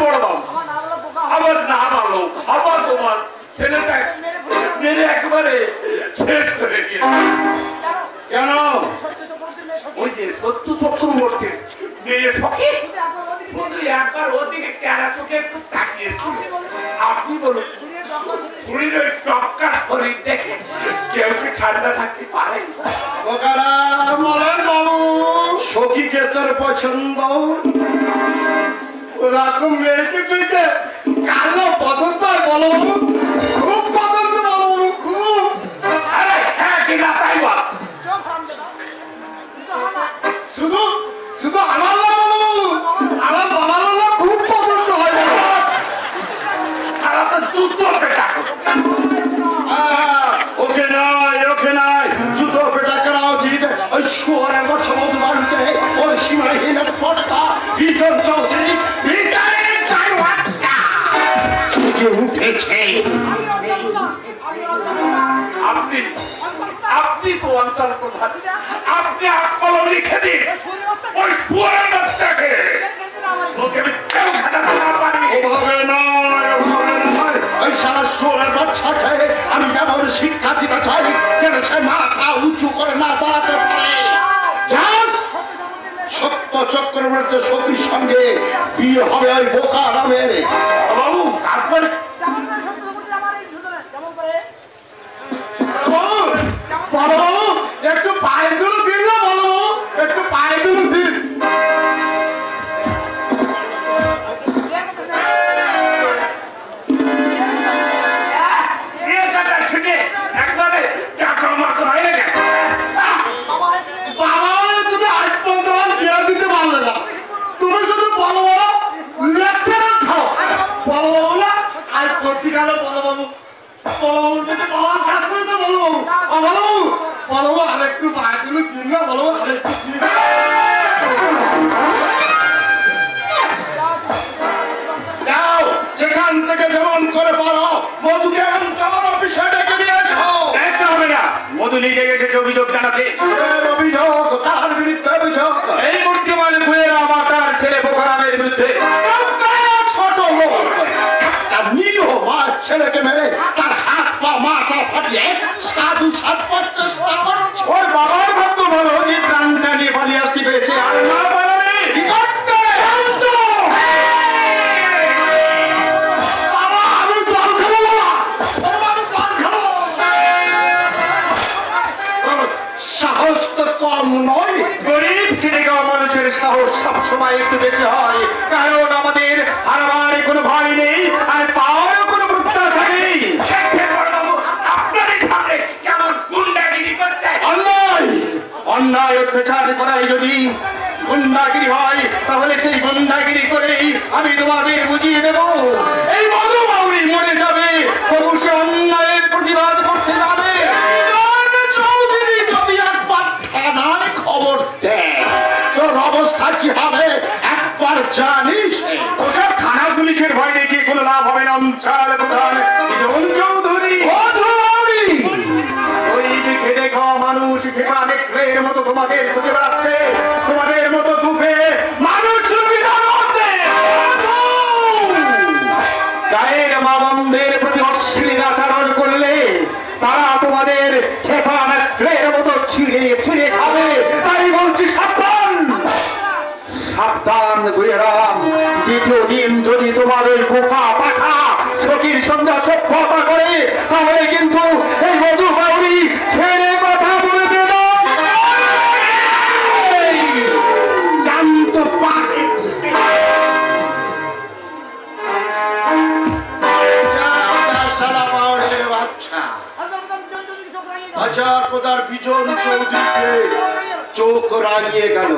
বড় বাবু আমার নাম আলো খাবার তোমার ছেলেটা মেরে একেবারে শেষ করে দিয়েছে। কেন? ওই যে সত্য চক্রবর্তী মেয়ে সখী একবার ওদিকে কেরা চোখে একটু তাকিয়েছিল। আপনি বলুন শরীর ওই টপকা শরীর দেখে কেউ কি ঠান্ডা থাকতে পারে? বলেন বাবু, সখীকে তোর পছন্দ? ওরকম মেয়েকে তুইকে কালো পছন্দ বলো, খুব পছন্দ বলো, খুব। আরে হ্যাঁ কিনা তাই বল। শুধু শুধু আমার আমার বাবার খুব পছন্দ হয়। আর আপনার জুতো পেটা ওকে নয়, ওকে নয়, জুতো পেটা করা উচিত ওই শুয়ারের বাচ্চা মধু বাড়িতে ওর সীমাহীন পটকা বিজন চৌধুরী ভিতরের চারওয়াটা উঠেছে। আপনি আপনি তো অঞ্চল প্রধান, আপনি কলম লিখে দিন ওই শুয়ারের বাচ্চাকে। ওকে আমি কেউ খাটাতে না পারি। ওভাবে নয়, ওভাবে নয়, ওই সারা শুয়ারের বাচ্চাকে আমি যেমন শিক্ষা দিতে চাই যেন সে মাথা উঁচু করে না দাঁড়াতে পারে। সত্য চক্রবর্তী সখীর সঙ্গে বিয়ে হবে ওই বোকা নামের। বাবু তারপরে বলো বাবু, একটু পায়ে দুল দিন না, বলো একটু পায়ে দুল দিন। শুনে একবারে টাকা মাকা হয়ে গেছে। বাবা তুমি আজ পর্যন্ত বিয়ে দিতে পারলে না, তুমি শুধু বলো বলো লেকচার ছাড়ো। বলো বাবু না আজ সত্যিকালে বলো বাবু, আরেকটু পায়ে তুলে দিন না, বলো আরেকটু দিন। যাও যেখান থেকে যেমন করে পারো মধুকে আমার অফিসে ডেকে নিয়ে এসো। দেখতে হবে না, মধু নিজে এসেছে অভিযোগ জানাতে। অভিযোগ তার বিরুদ্ধে অভিযোগ, এই মূর্তিমান ভুয়েরা মাতার ছেলে বোকারামের বিরুদ্ধে। ছোট লোক একটা নিরীহ মার ছেলেকে মেরে তার হাত পা মাথা ফাটিয়ে সাধু সাধবার চেষ্টা করছে। ওর বাবার ভাগ্য ভালো যে প্রাণটা নিয়ে পালিয়ে আসতে পেরেছে, আর না পালালে কি করতে? বাবা আমি জল খাবো, বাবা আমি জল খাবো। সাহস তো কম নয়। গরিব খেটে খাওয়া মানুষের সাহস সবসময় একটু বেশি হয়, কারণ আমাদের হারাবার কোনো ভয় নেই আর পাওয়ারও কোনো প্রত্যাশা নেই। আপনাদের সামনে কেমন গুন্ডাগিরি করছে? অন্যায় অন্যায় অত্যাচার করাই যদি গুন্ডাগিরি হয় তাহলে সেই গুন্ডাগিরি করেই আমি তোমাদের বুঝিয়ে দেব। এই মধু বাউরি মরে যাবে, তবু সে অন্যায়ের প্রতিবাদ করতে যাবে। চৌধুরী যদি একবার থানায় খবর দেয় তোর অবস্থা কি হবে একবার জানিস? ওসব থানা পুলিশের ভয় দেখিয়ে কোনো লাভ হবে না। অঞ্চল প্রধান চৌধুরী ওই খেটে খাওয়া মানুষ খেপা নেকড়ের মতো তোমাদের খুঁজে বেড়াচ্ছে, তোমাদের মতো দুপে মানুষ গায়ের মা বন্ধের প্রতি অশ্লীল আচরণ করলে তারা তোমাদের খেপা নেকড়ের মতো ছিঁড়ে ছিঁড়ে খাবে। তাই বলছি সাবধান সাবধান গুয়েরাম। দ্বিতীয় দিন যদি তোমার ওই বোকা পাঠা সখীর সঙ্গে সভ্যতা করে তাহলে কিন্তু এই মধু বাউরি ছেড়ে কথা বলবে না। জানতে পারে বাচ্চা হাজার প্রদার বিজন চৌধুরীকে চোখ রাঙিয়ে গেল।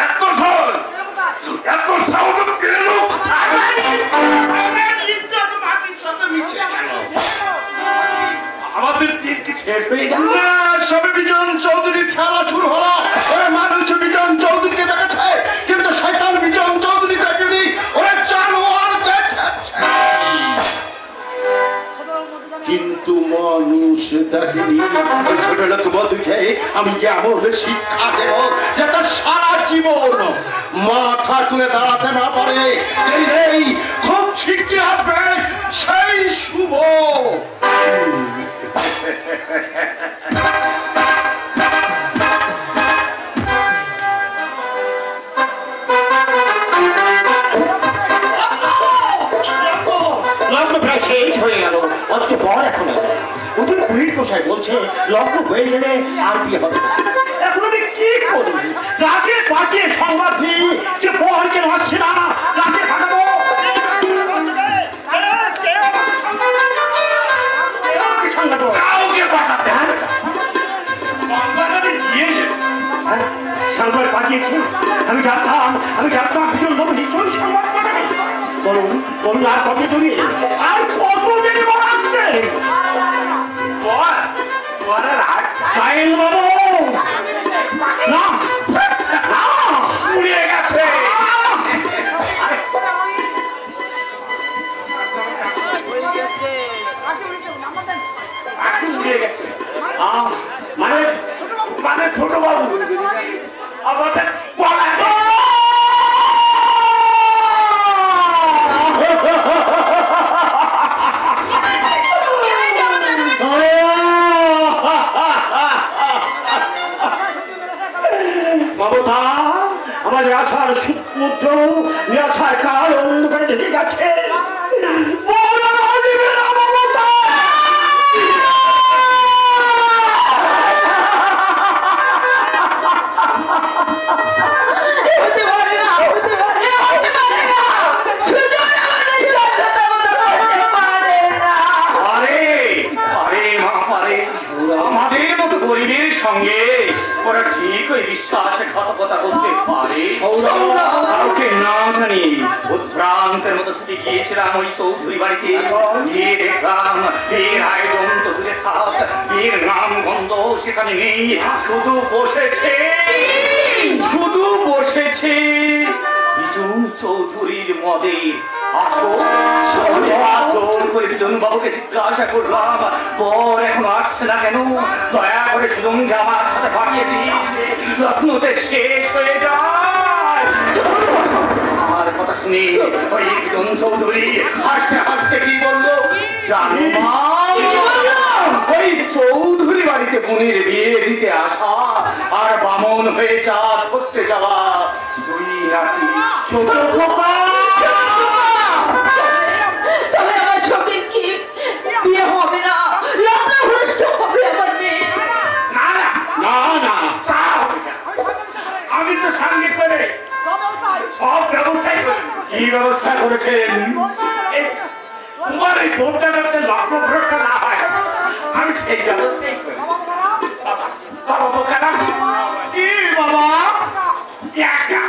এত সহজ এত সহজ পেল আমাদের দিন কি শেষ হয়ে গেল? সবে বিজন চৌধুরীর খেলা শুরু হলো। মানুষ বিজন চৌধুরীকে দেখেছে কিন্তু শয়তান বিজন চৌধুরী দেখেনি, ওরা জানোয়ার দেখেছে। কিন্তু মানুষ দেখিনি। ওই ছোট লোক বন্ধুকে আমি এমন শিক্ষা দেব যেটা সারা জীবন মাথা তুলে দাঁড়াতে না পারে। এই খুব শিখতে হবে সেই শুভ। শেষ হয়ে গেল, অথচ বর এখন ওদের পুলিশ মশাই বলছে লগ্ন হয়ে গেলে আর বিয়ে হবে। এখন আমি কি করি? রাতে পাঠিয়ে সংবাদ দিই যে বর কেন আসছে না, রাতে পাঠাবো। কাউকে পাঠাতে হবে না। সংবাদ পাঠিয়েছে, আমি জানতাম ভীষণ লোক নিশ্চয়ই সংবাদ পাঠাবে। বলুন বলুন, আর কত জমি, আর কত জমি বর আসছে? সাইন বাবু না উড়ে গেছে। মানে মানে ছোট বাবু আমাদের কলা মমতা আমাদের আশার সমুদ্র নিরাশার কাল অন্ধকারে ঢেকে গেছে। আমাদের মতো গরিবের সঙ্গে ওরা ঠিক ওই বিশ্বাসঘাতকতা করতে পারে? কাউকে না জানি উদ্ভ্রান্তের মতো ছুটে গিয়েছিলাম ওই চৌধুরী বাড়িতে। গিয়ে দেখলাম এর আয়োজন তো দূরে থাক, এর নাম গন্ধ সেখানে নেই, শুধু বসেছে বিজু চৌধুরীর মদে। আসো জোর করে বিজন বাবুকে জিজ্ঞাসা করলাম, বর এখন আসছে না কেন? দয়া করে সুজনকে আমার সাথে পাঠিয়ে দিন, লগ্নতে শেষ হয়ে যায়। আমার কথা শুনি ওই বিজন চৌধুরী হাসতে হাসতে কি বললো জানো মা? ওই চৌধুরী বাড়িতে বোনের বিয়ে দিতে আসা আর বামন হয়ে যা ধরতে যাওয়া দুই নাতি ছোট খোকা। তবে আমার সঙ্গে কি বিয়ে হবে না? লগ্ন ভ্রষ্ট হবে আমার মেয়ে। না না না না, তা হবে না। আমি তো সঙ্গে করে সব ব্যবস্থাই করি। কি ব্যবস্থা করেছেন? তোমার এই বোনটা যাতে লগ্ন ভ্রষ্ট না হয় আমি সেই ব্যবস্থাই করি। বাবা বোকারা কি বাবা একা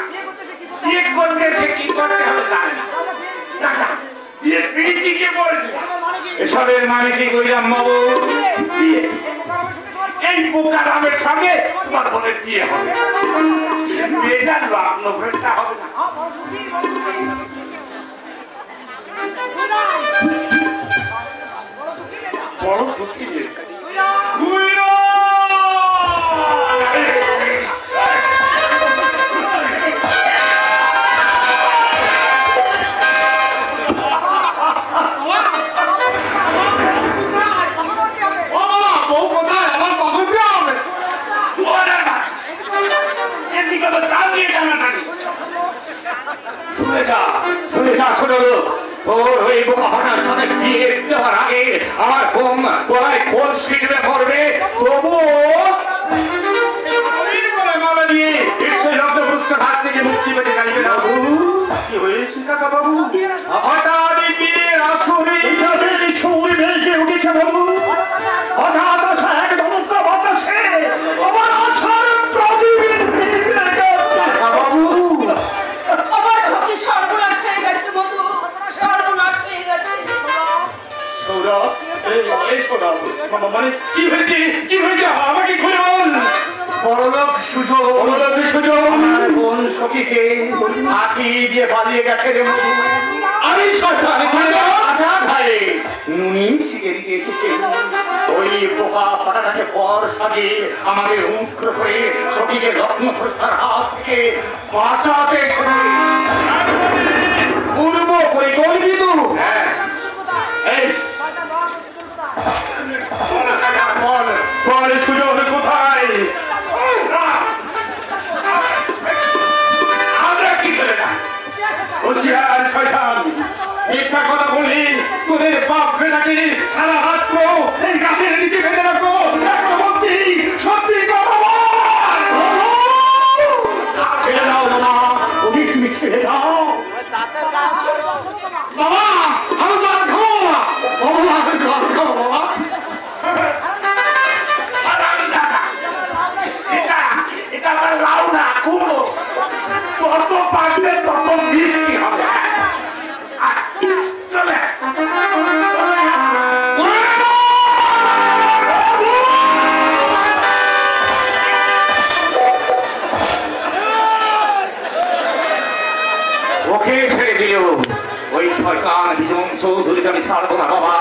বিয়ে করতেছে, কি করতে হবে জানে না। টাকা বিয়ে পিড়িতে গিয়ে বলছে এসবের মানে কি কইলাম বাবু? বিয়ে এই বোকারামের সঙ্গে তোমার বোনের বিয়ে হবে, বিয়েটা লগ্ন ভ্রষ্ট হবে না। বড় দুঃখী মেয়ে। শুনে যা ছোট লোক, তোর ওই বোকা ভাটার সাথে বিয়ে দেওয়ার আগে আমার বোন গলায় খোল শিখবে পড়বে, তবুও মালা নিয়ে নিশ্চয়ই লগ্নভ্রষ্ট হাত থেকে মুক্তি পেতে চাইবে না। কি হয়েছে কাকা বাবু? হঠাৎ বিয়ের আসরে ছবি ভেসে উঠেছে বাবু। হঠাৎ আসা এক ধমকা বাতাসে আমার আছার প্রদীপের কাকা বাবু। আমার সঙ্গে সর্বনাশ হয়ে গেছে মধু, সর্বনাশ হয়ে গেছে। সৌরভ, এই সৌরভ, মানে কি হয়েছে? কি হয়েছে আমাকে খুলে বল। বড়লোক সুযোগ আমার বোন সখীকে ফাঁকি দিয়ে পালিয়ে গেছে রে মধু। আমি সরকার আটা খায়ে নুনি শিখে দিতে এসেছে। ওই বোকা ফাটাটাকে পর সাজিয়ে আমাদের মুখ্য করে সখীকে রত্ন প্রস্তার হাত থেকে বাঁচাতে এসেছে। পূর্ব পরিকল্পিত। হ্যাঁ, এই বল সুযোগ কোথায়? আমরা কি করে না হুঁশিয়ার শয়তান, মিথ্যা কথা বলি তোদের বাপ বেটাকে সারা রাত্র এই গাছের নিচে বেঁধে রাখবো। একটা বলছি, সত্যি কথা বল। ছেড়ে দাও বাবা, ওদের তুমি ছেড়ে দাও। বাবা আমি জল খাবো না। বাবা আমি জল খাবো বাবা। এটা আমার লাউ না কুমড়ো, তত পাকবে তত মিষ্টি হবে। চলে ওকে ছেড়ে দিল। ওই শয়তান বিজন চৌধুরীকে আমি ছাড়বো না বাবা।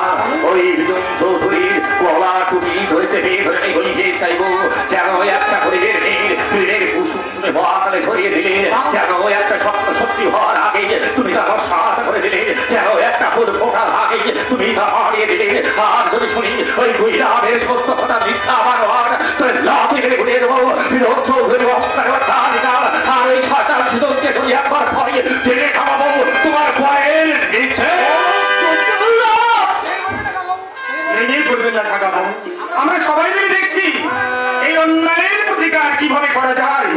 ওই বিজন চৌধুরীর গলা টুপি ধরে চেপে ধরে আমি গলিয়ে চাইবো। যেন একটা গরিবের মেয়ের কুসুম তুমি মহাকালে ধরিয়ে দিলে, যেন একটা স্বপ্ন সত্যি হওয়ার আগে তুমি তা সাথ করে দিলে, যেন একটা ফুল ফোটার আগে তুমি তা হারিয়ে দিলে। আর যদি শুনি ওই গুইরামের সমস্ত কথা মিথ্যা বারবার তোর লাভে গেলে ঘুরিয়ে দেবো। বিজন চৌধুরী আর ওই শয়তান সুযোগকে তুমি একবার পরে টেনে খাওয়াবো তোমার পয়ের নিচে। ভেঙে পড়বেন না কাকাবাবু, আমরা সবাই মিলে দেখছি এই অন্যায়ের প্রতিকার কিভাবে করা যায়।